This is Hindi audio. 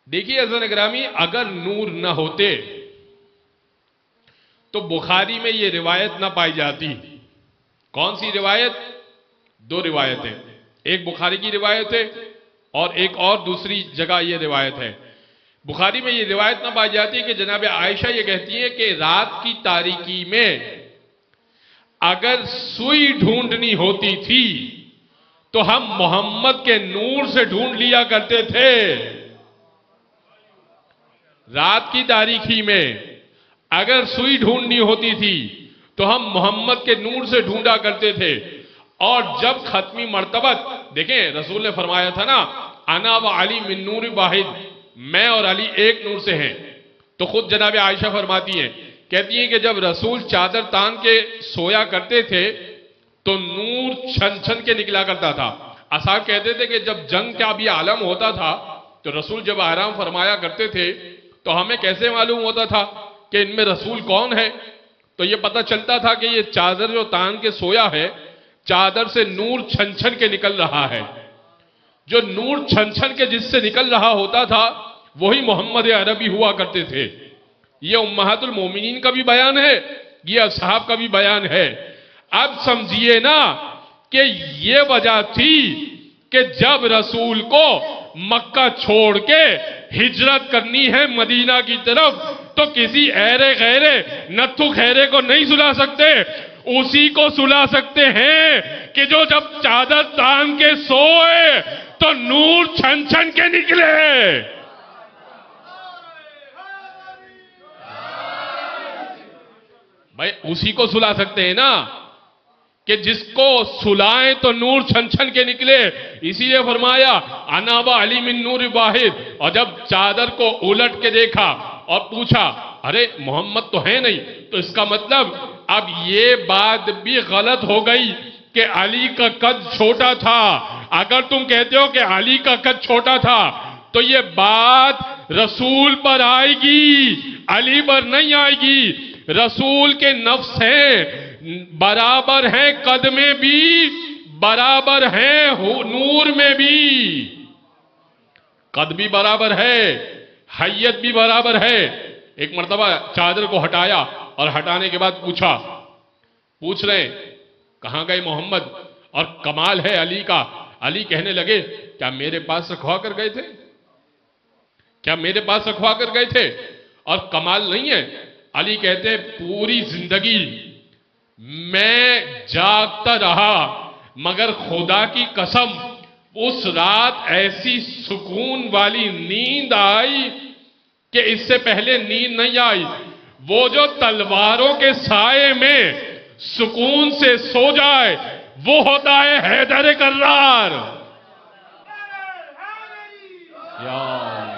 देखिए अज़ीज़ गिरामी, अगर नूर न होते तो बुखारी में यह रिवायत ना पाई जाती। कौन सी रिवायत? दो रिवायतें, एक बुखारी की रिवायत है और एक और दूसरी जगह यह रिवायत है। बुखारी में यह रिवायत ना पाई जाती कि जनाब आयशा ये कहती है कि रात की तारीकी में अगर सुई ढूंढनी होती थी तो हम मोहम्मद के नूर से ढूंढ लिया करते थे। रात की तारीकी में अगर सुई ढूंढनी होती थी तो हम मोहम्मद के नूर से ढूंढा करते थे। और जब खत्मी मर्तबत, देखें रसूल ने फरमाया था ना, अना व अली मिन नूर वाहिद, मैं और अली एक नूर से हैं। तो खुद जनाब आयशा फरमाती हैं, कहती हैं कि जब रसूल चादर तान के सोया करते थे तो नूर छन छन के निकला करता था। असहाब कहते थे कि जब जंग का भी आलम होता था तो रसूल जब आराम फरमाया करते थे तो हमें कैसे मालूम होता था कि इनमें रसूल कौन है? तो यह पता चलता था कि यह चादर जो तान के सोया है, चादर से नूर छन छन के निकल रहा है। जो नूर छन छन के जिससे निकल रहा होता था वही मोहम्मद अरबी हुआ करते थे। यह उम्महातुल मोमिनीन का भी बयान है, यह असहाब का भी बयान है। अब समझिए ना कि यह वजह थी कि जब रसूल को मक्का छोड़ के हिजरत करनी है मदीना की तरफ तो किसी ऐरे गैरे नत्थु खैरे को नहीं सुला सकते, उसी को सुला सकते हैं कि जो जब चादर तान के सोए तो नूर छन छन के निकले। भाई उसी को सुला सकते हैं ना, कि जिसको सुलाएं तो नूर छन छन के निकले। इसीलिए फरमाया अना व अली मिन नूर वाहिद। और जब चादर को उलट के देखा और पूछा, अरे मोहम्मद तो है नहीं, तो इसका मतलब अब ये बात भी गलत हो गई कि अली का कद छोटा था। अगर तुम कहते हो कि अली का कद छोटा था तो ये बात रसूल पर आएगी, अली पर नहीं आएगी। रसूल के नफ्स हैं, बराबर हैं, कद में भी बराबर हैं, नूर में भी कद भी बराबर है, हैयत भी बराबर है। एक मर्तबा चादर को हटाया और हटाने के बाद पूछ रहे कहां गए मोहम्मद? और कमाल है अली का, अली कहने लगे क्या मेरे पास रखवा कर गए थे? क्या मेरे पास रखवा कर गए थे? और कमाल नहीं है, अली कहते हैं पूरी जिंदगी मैं जागता रहा मगर खुदा की कसम उस रात ऐसी सुकून वाली नींद आई कि इससे पहले नींद नहीं आई। वो जो तलवारों के साए में सुकून से सो जाए वो होता है हैदर कर्रार। या